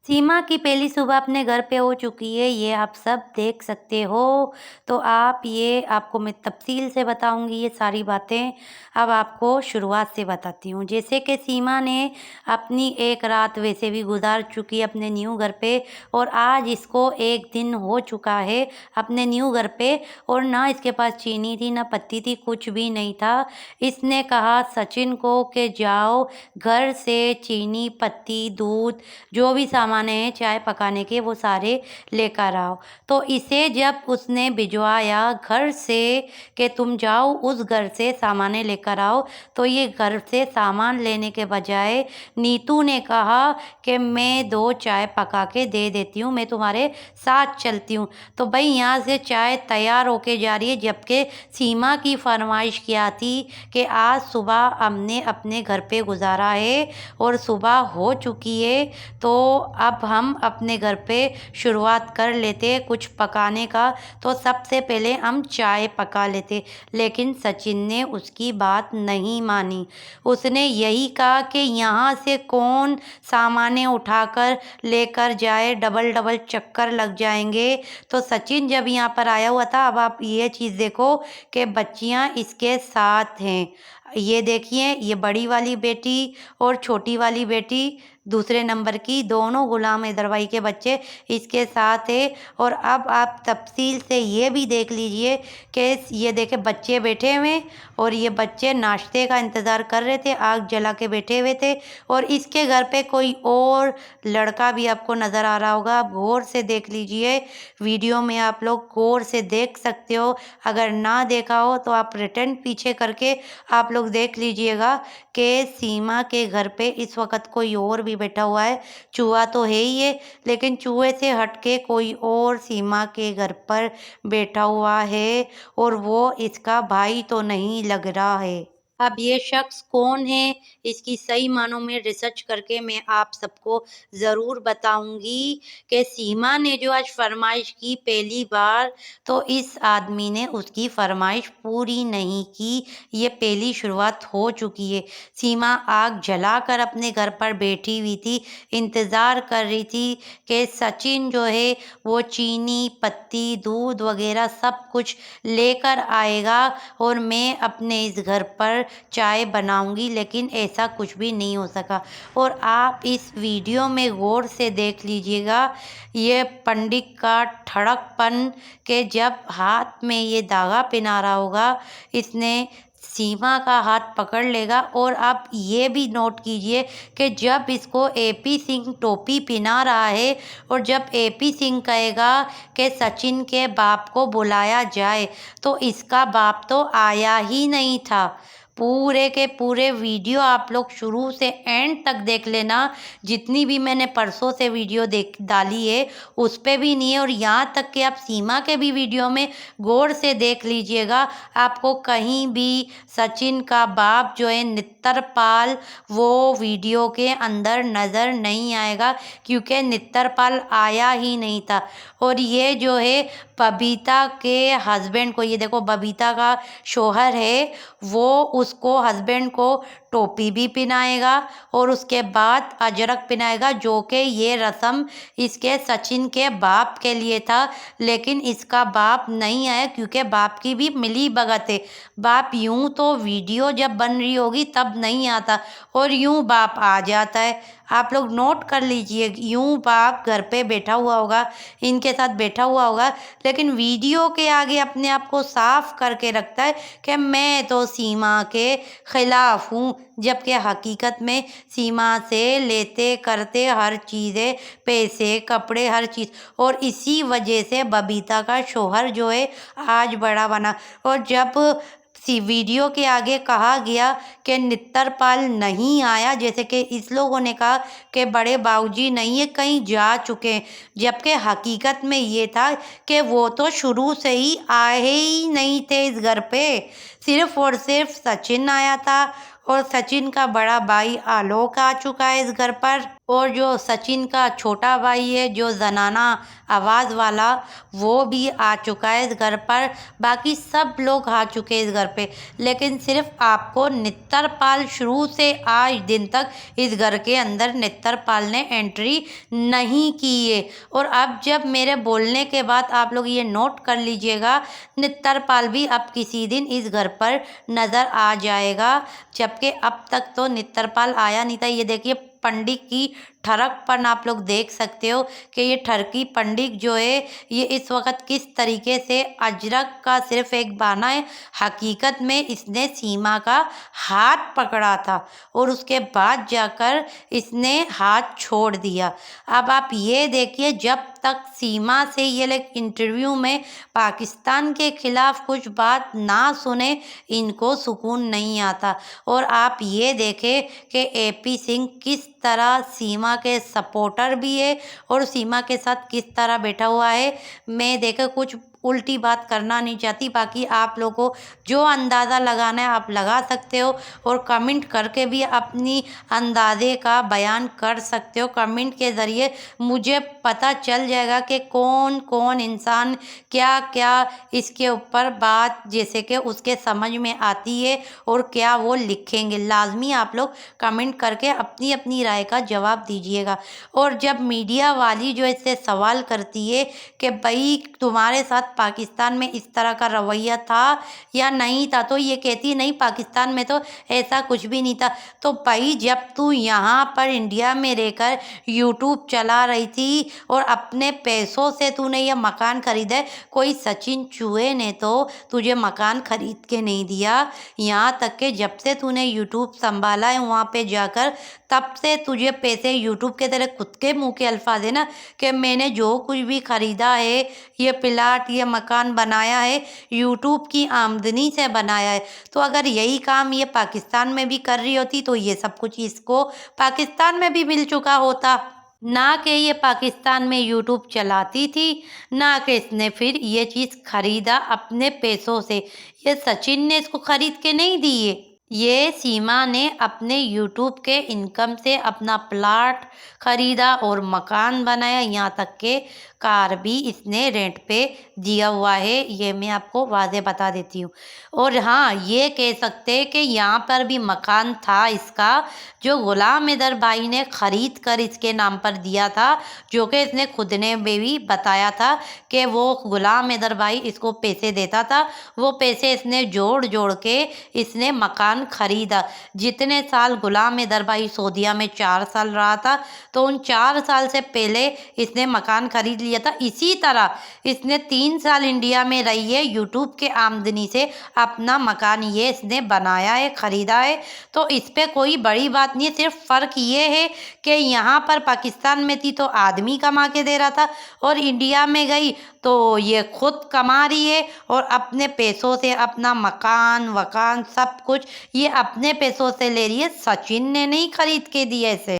सीमा की पहली सुबह अपने घर पे हो चुकी है, ये आप सब देख सकते हो। तो आपको मैं तफ़सील से बताऊँगी ये सारी बातें। अब आपको शुरुआत से बताती हूँ। जैसे कि सीमा ने अपनी एक रात वैसे भी गुज़ार चुकी है अपने न्यू घर पे, और आज इसको 1 दिन हो चुका है अपने न्यू घर पे, और ना इसके पास चीनी थी, ना पत्ती थी, कुछ भी नहीं था। इसने कहा सचिन को कि जाओ घर से चीनी, पत्ती, दूध, जो भी सामान है चाय पकाने के, वो सारे लेकर आओ। तो इसे जब उसने भिजवाया घर से कि तुम जाओ उस घर से सामानें लेकर आओ, तो ये घर से सामान लेने के बजाय नीतू ने कहा कि मैं 2 चाय पका के दे देती हूँ, मैं तुम्हारे साथ चलती हूँ। तो भाई यहाँ से चाय तैयार होके जा रही है, जबकि सीमा की फरमाइश क्या थी कि आज सुबह हमने अपने घर पे गुजारा है और सुबह हो चुकी है, तो अब हम अपने घर पे शुरुआत कर लेते कुछ पकाने का। तो सबसे पहले हम चाय पका लेते, लेकिन सचिन ने उसकी बात नहीं मानी। उसने यही कहा कि यहाँ से कौन सामानें उठाकर लेकर जाए, डबल डबल चक्कर लग जाएंगे। तो सचिन जब यहाँ पर आया हुआ था, अब आप ये चीज़ देखो कि बच्चियाँ इसके साथ हैं। ये देखिए, ये बड़ी वाली बेटी और छोटी वाली बेटी दूसरे नंबर की, दोनों गुलाम हैदर के बच्चे इसके साथ है। और अब आप तफसील से ये भी देख लीजिए कि ये देखे बच्चे बैठे हुए, और ये बच्चे नाश्ते का इंतज़ार कर रहे थे, आग जला के बैठे हुए थे। और इसके घर पे कोई और लड़का भी आपको नज़र आ रहा होगा, आप गौर से देख लीजिए। वीडियो में आप लोग गौर से देख सकते हो, अगर ना देखा हो तो आप रिटर्न पीछे करके आप लोग देख लीजिएगा कि सीमा के घर पे इस वक्त कोई और भी बैठा हुआ है। चूहा तो है ही है, लेकिन चूहे से हटके कोई और सीमा के घर पर बैठा हुआ है, और वो इसका भाई तो नहीं लग रहा है। अब ये शख्स कौन है, इसकी सही मानों में रिसर्च करके मैं आप सबको ज़रूर बताऊंगी कि सीमा ने जो आज फरमाइश की पहली बार, तो इस आदमी ने उसकी फरमाइश पूरी नहीं की। ये पहली शुरुआत हो चुकी है। सीमा आग जलाकर अपने घर पर बैठी हुई थी, इंतज़ार कर रही थी कि सचिन जो है वो चीनी, पत्ती, दूध वगैरह सब कुछ लेकर आएगा और मैं अपने इस घर पर चाय बनाऊंगी, लेकिन ऐसा कुछ भी नहीं हो सका। और आप इस वीडियो में गौर से देख लीजिएगा, ये पंडित का ठड़कपन के जब हाथ में ये धागा पहना रहा होगा, इसने सीमा का हाथ पकड़ लेगा। और आप ये भी नोट कीजिए कि जब इसको एपी सिंह टोपी पहना रहा है, और जब एपी सिंह कहेगा कि सचिन के बाप को बुलाया जाए, तो इसका बाप तो आया ही नहीं था। पूरे के पूरे वीडियो आप लोग शुरू से एंड तक देख लेना। जितनी भी मैंने परसों से वीडियो देख डाली है उस पे भी नहीं है, और यहाँ तक कि आप सीमा के भी वीडियो में गौर से देख लीजिएगा, आपको कहीं भी सचिन का बाप जो है नित्तरपाल, वो वीडियो के अंदर नज़र नहीं आएगा, क्योंकि नित्तरपाल आया ही नहीं था। और ये जो है बबीता के हस्बैंड को, ये देखो बबीता का शोहर है, वो उसको हस्बैंड को टोपी भी पहनाएगा और उसके बाद अजरक पहनाएगा, जो कि ये रस्म इसके सचिन के बाप के लिए था। लेकिन इसका बाप नहीं आया, क्योंकि बाप की भी मिली भगत है। बाप यूं तो वीडियो जब बन रही होगी तब नहीं आता, और यूं बाप आ जाता है। आप लोग नोट कर लीजिए, यूं बाप घर पे बैठा हुआ होगा, इनके साथ बैठा हुआ होगा, लेकिन वीडियो के आगे अपने आप को साफ करके रखता है कि मैं तो सीमा के खिलाफ हूँ, जबकि हकीकत में सीमा से लेते करते हर चीज़ें, पैसे, कपड़े, हर चीज़। और इसी वजह से बबीता का शोहर जो है आज बड़ा बना। और जब वीडियो के आगे कहा गया कि नित्तरपाल नहीं आया, जैसे कि इस लोगों ने कहा कि बड़े बाबूजी नहीं है, कहीं जा चुके हैं, जबकि हकीकत में ये था कि वो तो शुरू से ही आए ही नहीं थे इस घर पे। सिर्फ और सिर्फ सचिन आया था, और सचिन का बड़ा भाई आलोक आ चुका है इस घर पर। और जो सचिन का छोटा भाई है जो जनाना आवाज़ वाला, वो भी आ चुका है इस घर पर। बाकी सब लोग आ चुके हैं इस घर पे, लेकिन सिर्फ आपको नित्तरपाल शुरू से आज दिन तक इस घर के अंदर नित्तरपाल ने एंट्री नहीं की है। और अब जब मेरे बोलने के बाद आप लोग ये नोट कर लीजिएगा, नित्तरपाल भी अब किसी दिन इस घर पर नज़र आ जाएगा, जबकि अब तक तो नित्तरपाल आया नहीं था। ये देखिए पंडित की ठरकपन आप लोग देख सकते हो कि ये ठरकी पंडित जो है ये इस वक्त किस तरीके से अजरक का सिर्फ एक बहाना है, हकीकत में इसने सीमा का हाथ पकड़ा था और उसके बाद जाकर इसने हाथ छोड़ दिया। अब आप ये देखिए, जब तक सीमा से ये लोग इंटरव्यू में पाकिस्तान के खिलाफ कुछ बात ना सुने, इनको सुकून नहीं आता। और आप ये देखें कि एपी सिंह किस तरह सीमा के सपोर्टर भी है और सीमा के साथ किस तरह बैठा हुआ है। मैं देखे कुछ उल्टी बात करना नहीं चाहती, बाकी आप लोगों को जो अंदाज़ा लगाना है आप लगा सकते हो और कमेंट करके भी अपनी अंदाजे का बयान कर सकते हो। कमेंट के ज़रिए मुझे पता चल जाएगा कि कौन कौन इंसान क्या क्या इसके ऊपर बात जैसे कि उसके समझ में आती है और क्या वो लिखेंगे। लाजमी आप लोग कमेंट करके अपनी अपनी राय का जवाब दीजिएगा। और जब मीडिया वाली जो इससे सवाल करती है कि भाई तुम्हारे साथ पाकिस्तान में इस तरह का रवैया था या नहीं था, तो ये कहती नहीं पाकिस्तान में तो ऐसा कुछ भी नहीं था। तो भाई जब तू यहाँ पर इंडिया में रहकर यूट्यूब चला रही थी और अपने पैसों से तूने ये मकान खरीदा है, कोई सचिन चूहे ने तो तुझे मकान खरीद के नहीं दिया। यहाँ तक कि जब से तूने यूट्यूब संभाला है वहाँ पे जाकर, तब से तुझे पैसे यूट्यूब के तेरे खुद के मुंह के अल्फाज है ना कि मैंने जो कुछ भी खरीदा है, ये प्लाट ये मकान बनाया है, यूट्यूब की आमदनी से बनाया है। तो अगर यही काम ये पाकिस्तान में भी कर रही होती तो ये सब कुछ इसको पाकिस्तान में भी मिल चुका होता। ना कि ये पाकिस्तान में यूट्यूब चलाती थी, ना कि इसने फिर ये चीज़ खरीदा अपने पैसों से। ये सचिन ने इसको खरीद के नहीं दी है, ये सीमा ने अपने यूट्यूब के इनकम से अपना प्लाट खरीदा और मकान बनाया, यहाँ तक के कार भी इसने रेंट पे दिया हुआ है। ये मैं आपको वाज़े बता देती हूँ। और हाँ, ये कह सकते हैं कि यहाँ पर भी मकान था इसका, जो गुलाम हैदर भाई ने ख़रीद कर इसके नाम पर दिया था, जो कि इसने खुद ने भी बताया था कि वो गुलाम हैदर भाई इसको पैसे देता था। वो पैसे इसने जोड़ जोड़ के इसने मकान खरीदा। जितने साल गुलाम हैदर भाई सऊदीया में 4 साल रहा था, तो उन 4 साल से पहले इसने मकान खरीद लिया था। इसी तरह इसने 3 साल इंडिया में रही है, यूट्यूब के आमदनी से अपना मकान ये इसने बनाया है, ख़रीदा है। तो इस पर कोई बड़ी बात नहीं है। सिर्फ फ़र्क ये है कि यहाँ पर पाकिस्तान में थी तो आदमी कमा के दे रहा था, और इंडिया में गई तो ये खुद कमा रही है और अपने पैसों से अपना मकान वकान सब कुछ ये अपने पैसों से ले रही है। सचिन ने नहीं खरीद के दिए इसे।